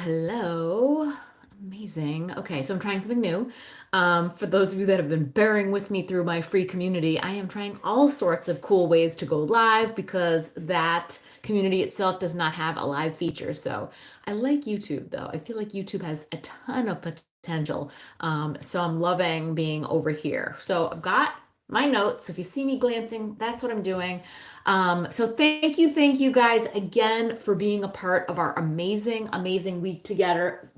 Hello. Amazing. Okay, so I'm trying something new. For those of you that have been bearing with me through my free community, I am trying all sorts of cool ways to go live because that community itself does not have a live feature. So I like YouTube though. I feel like YouTube has a ton of potential. So I'm loving being over here. So I've got my notes. If you see me glancing, that's what I'm doing. So thank you guys again for being a part of our amazing week together.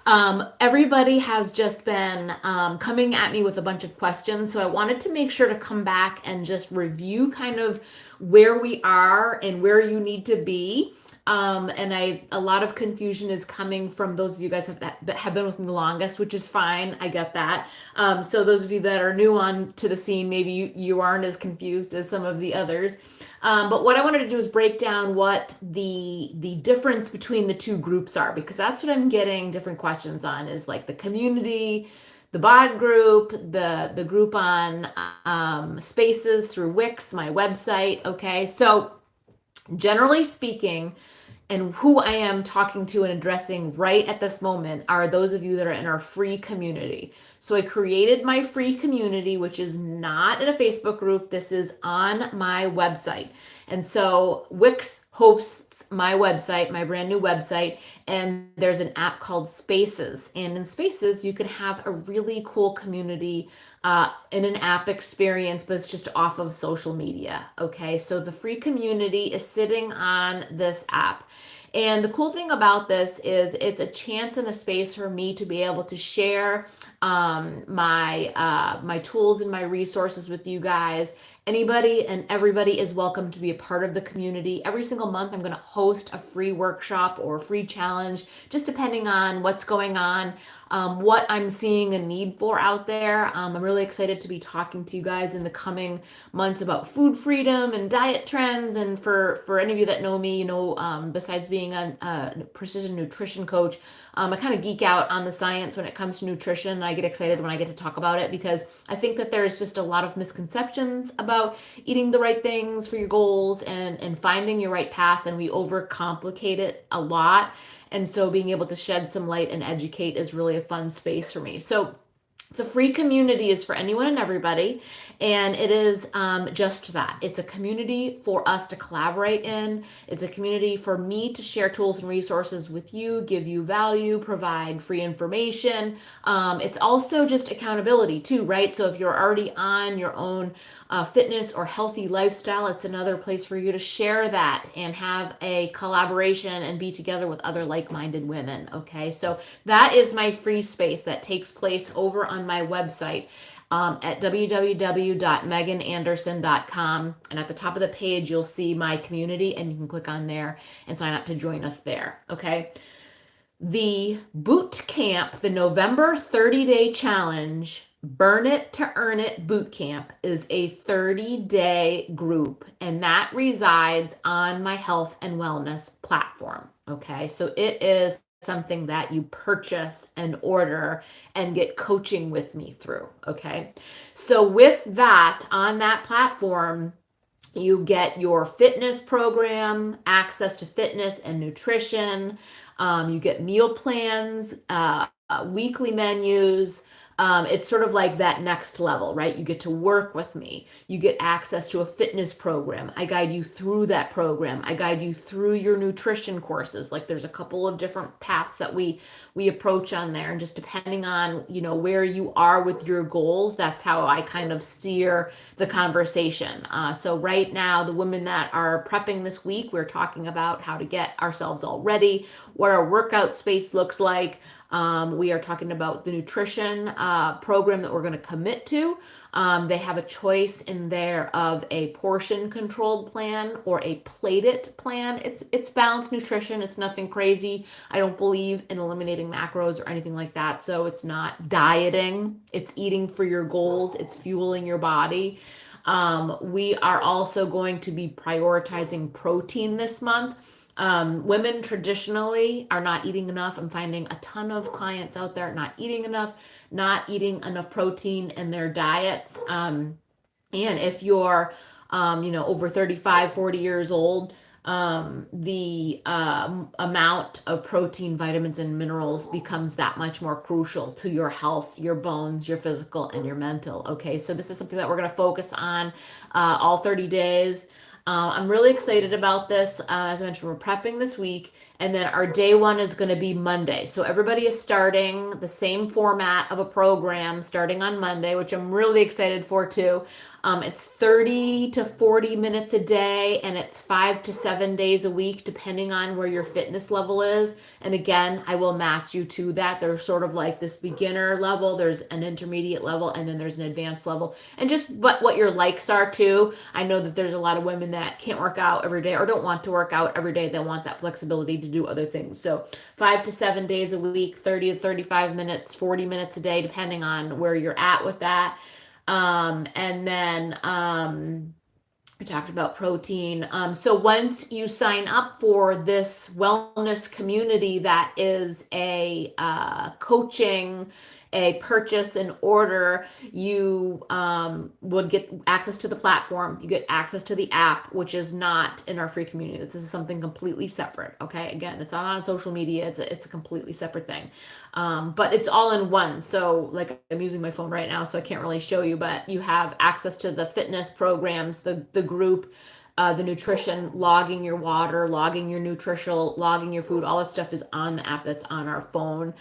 Everybody has just been coming at me with a bunch of questions, so I wanted to make sure to come back and just review kind of where we are and where you need to be. A lot of confusion is coming from those of you guys that have been with me the longest, which is fine. I get that. So those of you that are new on to the scene, maybe you aren't as confused as some of the others. But what I wanted to do is break down what the difference between the two groups are, because that's what I'm getting different questions on, is like the community, the bod group, the group on Spaces through Wix, my website. Okay, so generally speaking, and who I am talking to and addressing right at this moment are those of you that are in our free community. So I created my free community, which is not in a Facebook group. This is on my website. And so Wix hosts my website, my brand new website, and there's an app called Spaces. And in Spaces, you can have a really cool community in an app experience, but it's just off of social media. Okay, so the free community is sitting on this app. And the cool thing about this is it's a chance and a space for me to be able to share my tools and my resources with you guys. Anybody and everybody is welcome to be a part of the community. Every single month, I'm going to host a free workshop or a free challenge, just depending on what's going on, what I'm seeing a need for out there. I'm really excited to be talking to you guys in the coming months about food freedom and diet trends. And for any of you that know me, besides being a precision nutrition coach, I kind of geek out on the science when it comes to nutrition. I get excited when I get to talk about it because I think that there's just a lot of misconceptions about eating the right things for your goals and finding your right path, and we overcomplicate it a lot. And so being able to shed some light and educate is really a fun space for me. So it's a free community, is for anyone and everybody, and it is just that. It's a community for us to collaborate in. It's a community for me to share tools and resources with you, give you value, provide free information. It's also just accountability too, right? So if you're already on your own fitness or healthy lifestyle, it's another place for you to share that and have a collaboration and be together with other like-minded women. Okay, so that is my free space that takes place over on my website at www.megginanderson.com. And at the top of the page, you'll see my community, and you can click on there and sign up to join us there. Okay. The boot camp, the November 30-day challenge, Burn It to Earn It boot camp, is a 30-day group, and that resides on my health and wellness platform. Okay, so it is something that you purchase and order and get coaching with me through. Okay, so with that on that platform, you get your fitness program, access to fitness and nutrition. You get meal plans, weekly menus. It's sort of like that next level, right? You get to work with me. You get access to a fitness program. I guide you through that program. I guide you through your nutrition courses. Like there's a couple of different paths that we approach on there, and just depending on where you are with your goals, that's how I kind of steer the conversation. So right now, the women that are prepping this week, we're talking about how to get ourselves all ready, what our workout space looks like. We are talking about the nutrition program that we're going to commit to. They have a choice in there of a portion controlled plan or a plated plan. It's balanced nutrition. It's nothing crazy. I don't believe in eliminating macros or anything like that. So it's not dieting. It's eating for your goals. It's fueling your body. We are also going to be prioritizing protein this month. Women traditionally are not eating enough. I'm finding a ton of clients out there not eating enough protein in their diets. And if you're, over 35, 40 years old, the amount of protein, vitamins, and minerals becomes that much more crucial to your health, your bones, your physical, and your mental. Okay, so this is something that we're going to focus on all 30 days. I'm really excited about this. As I mentioned, we're prepping this week, and then our day one is going to be Monday. So everybody is starting the same format of a program starting on Monday, which I'm really excited for too. It's 30 to 40 minutes a day, and it's 5 to 7 days a week, depending on where your fitness level is. And again, I will match you to that. There's sort of like this beginner level, there's an intermediate level, and then there's an advanced level. And just what your likes are too. I know that there's a lot of women that can't work out every day or don't want to work out every day. They want that flexibility to do other things. So 5 to 7 days a week, 30 to 35 minutes, 40 minutes a day, depending on where you're at with that. And then we talked about protein. So once you sign up for this wellness community that is a coaching, a purchase and order, you would get access to the platform. You get access to the app, which is not in our free community. This is something completely separate. Okay, again, it's not on social media. It's a completely separate thing, but it's all in one. So like I'm using my phone right now, so I can't really show you, but you have access to the fitness programs, the group, the nutrition, logging your water, logging your nutritional, logging your food, all that stuff is on the app that's on our phone.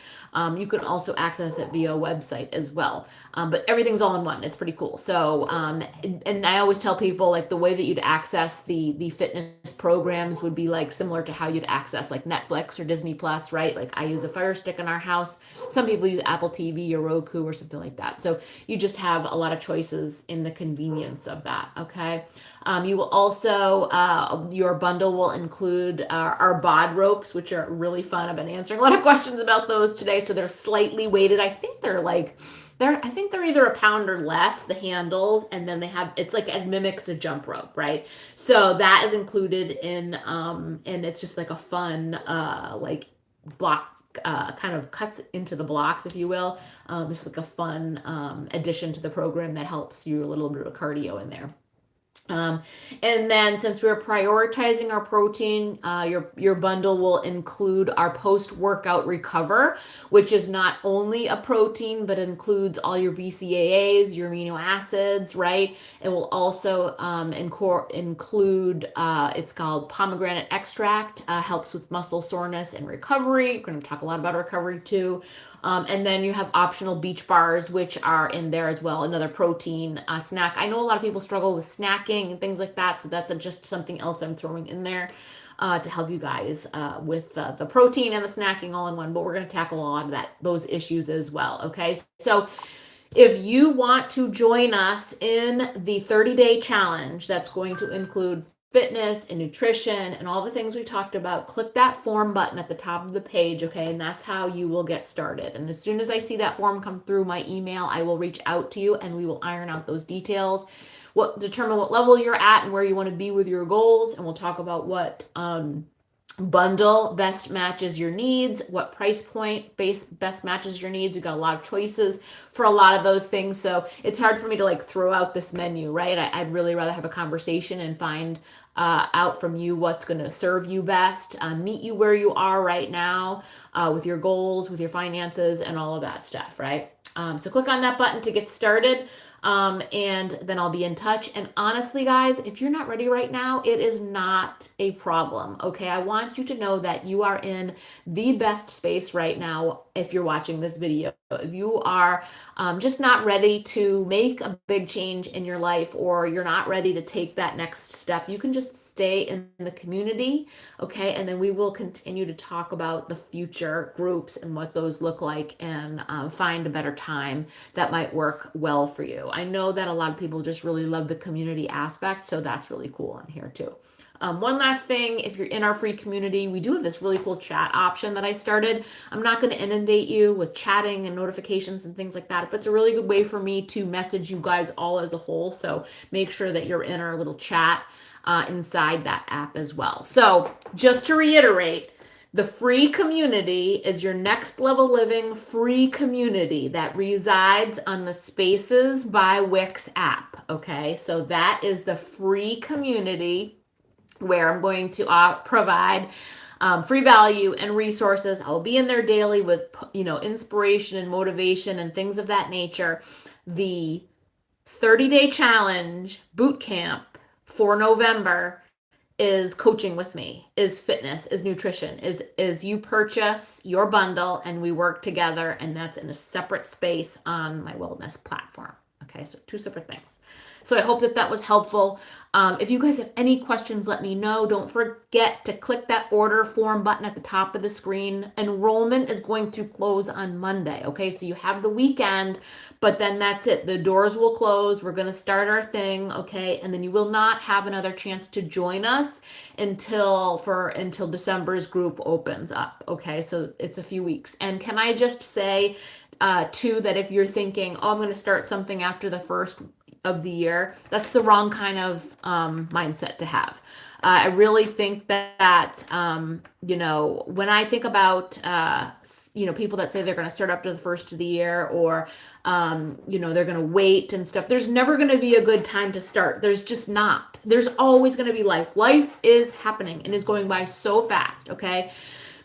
You can also access it via website as well. But everything's all in one. It's pretty cool. So, and I always tell people like the way that you'd access the fitness programs would be like similar to how you'd access like Netflix or Disney Plus, right? Like I use a Fire Stick in our house. Some people use Apple TV or Roku or something like that. So you just have a lot of choices in the convenience of that. Okay. You will also, your bundle will include our bod ropes, which are really fun. I've been answering a lot of questions about those today. So they're slightly weighted. I think they're either a pound or less, the handles, and then it's like it mimics a jump rope, right? So that is included in, and it's just like a fun, like block, kind of cuts into the blocks, if you will. Just like a fun addition to the program that helps you a little bit of cardio in there. And then since we're prioritizing our protein, your bundle will include our post-workout recover, which is not only a protein, but includes all your BCAAs, your amino acids, right? It will also include, it's called pomegranate extract, helps with muscle soreness and recovery. We're going to talk a lot about recovery too. And then you have optional beach bars, which are in there as well, another protein snack. I know a lot of people struggle with snacking and things like that, so that's just something else I'm throwing in there to help you guys with the protein and the snacking all in one. But we're going to tackle a lot of those issues as well. Okay, so if you want to join us in the 30-day challenge, that's going to include fitness and nutrition and all the things we talked about, click that form button at the top of the page, okay? And that's how you will get started. And as soon as I see that form come through my email, I will reach out to you and we will iron out those details. Determine what level you're at and where you want to be with your goals, and we'll talk about what bundle best matches your needs, what price point best matches your needs. We've got a lot of choices for a lot of those things, so it's hard for me to like throw out this menu, right? I'd really rather have a conversation and find out from you what's going to serve you best, meet you where you are right now with your goals, with your finances, and all of that stuff, right? So click on that button to get started. And then I'll be in touch. And honestly, guys, if you're not ready right now, it is not a problem. Okay. I want you to know that you are in the best space right now. If you're watching this video, if you are just not ready to make a big change in your life, or you're not ready to take that next step, you can just stay in the community. Okay. And then we will continue to talk about the future groups and what those look like, and find a better time that might work well for you. I know that a lot of people just really love the community aspect, so that's really cool on here too. One last thing, if you're in our free community, we do have this really cool chat option that I started. I'm not going to inundate you with chatting and notifications and things like that, but it's a really good way for me to message you guys all as a whole. So make sure that you're in our little chat inside that app as well. So just to reiterate, the free community is your next level living free community that resides on the Spaces by Wix app. Okay, so that is the free community where I'm going to provide free value and resources. I'll be in there daily with, inspiration and motivation and things of that nature. The 30-day challenge boot camp for November is coaching with me, is fitness, is nutrition, is you purchase your bundle and we work together, and that's in a separate space on my wellness platform. Okay, so two separate things. So I hope that that was helpful. If you guys have any questions, let me know. Don't forget to click that order form button at the top of the screen. Enrollment is going to close on Monday. Okay, so you have the weekend, but then that's it. The doors will close. We're going to start our thing. Okay, and then you will not have another chance to join us until December's group opens up. Okay, so it's a few weeks. And can I just say, too, that if you're thinking, oh, I'm going to start something after the first of the year, that's the wrong kind of mindset to have. I really think that, when I think about, people that say they're going to start after the first of the year, or, they're going to wait and stuff, there's never going to be a good time to start. There's just not. There's always going to be life. Life is happening and is going by so fast, okay?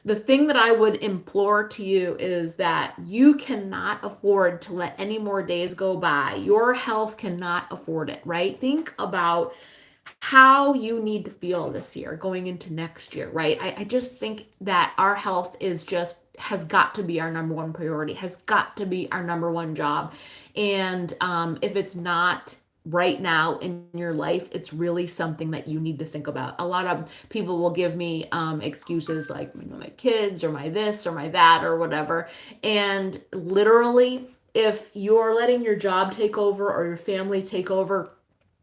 The thing that I would implore to you is that you cannot afford to let any more days go by. Your health cannot afford it, right? Think about how you need to feel this year going into next year, right? I just think that our health has got to be our number one priority, has got to be our number one job. And if it's not right now in your life, it's really something that you need to think about. A lot of people will give me excuses like, my kids or my this or my that or whatever. And literally, if you're letting your job take over or your family take over,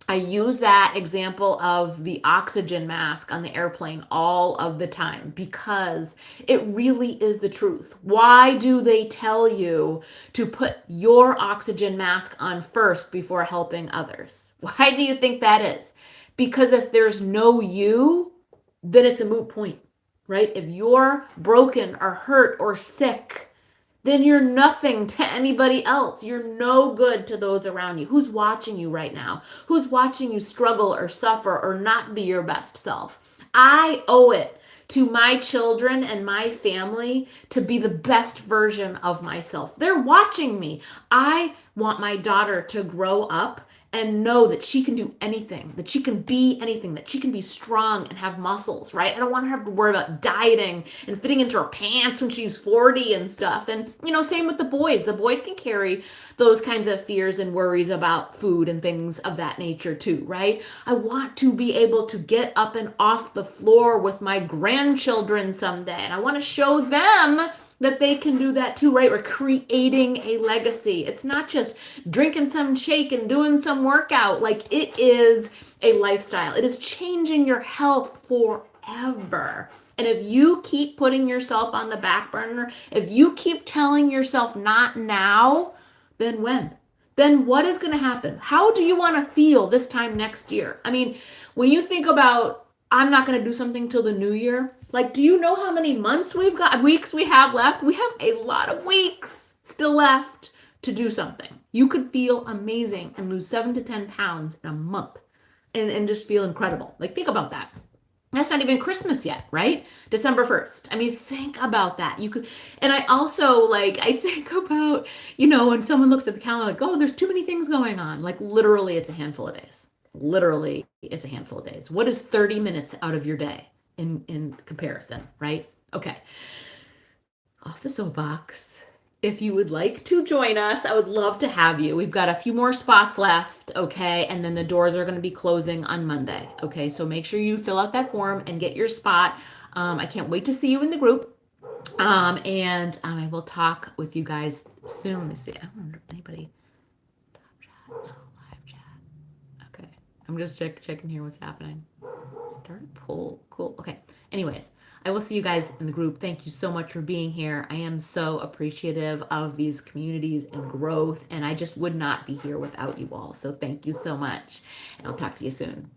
I use that example of the oxygen mask on the airplane all of the time because it really is the truth. Why do they tell you to put your oxygen mask on first before helping others? Why do you think that is? Because if there's no you, then it's a moot point, right? If you're broken or hurt or sick, then you're nothing to anybody else. You're no good to those around you. Who's watching you right now? Who's watching you struggle or suffer or not be your best self? I owe it to my children and my family to be the best version of myself. They're watching me. I want my daughter to grow up and know that she can do anything, that she can be anything, that she can be strong and have muscles, right? I don't want her to have to worry about dieting and fitting into her pants when she's 40 and stuff. And, same with the boys. The boys can carry those kinds of fears and worries about food and things of that nature too, right? I want to be able to get up and off the floor with my grandchildren someday. And I want to show them that they can do that too, right? We're creating a legacy. It's not just drinking some shake and doing some workout. Like, it is a lifestyle. It is changing your health forever. And if you keep putting yourself on the back burner, if you keep telling yourself not now, then when? Then what is going to happen? How do you want to feel this time next year? I mean, when you think about, I'm not going to do something till the new year. Like, do you know how many weeks we have left? We have a lot of weeks still left to do something. You could feel amazing and lose 7 to 10 pounds in a month and just feel incredible. Like, think about that. That's not even Christmas yet, right? December 1st. I mean, think about that. You could, and I also I think about, when someone looks at the calendar, like, oh, there's too many things going on. Like, literally, it's a handful of days. Literally, it's a handful of days. What is 30 minutes out of your day in comparison, right? Okay. Off the soapbox. If you would like to join us, I would love to have you. We've got a few more spots left, okay? And then the doors are going to be closing on Monday, okay? So make sure you fill out that form and get your spot. I can't wait to see you in the group. And I will talk with you guys soon. Let me see. I wonder if anybody... I'm just checking here what's happening. Start a poll. Cool. Okay. Anyways, I will see you guys in the group. Thank you so much for being here. I am so appreciative of these communities and growth, and I just would not be here without you all. So thank you so much, and I'll talk to you soon.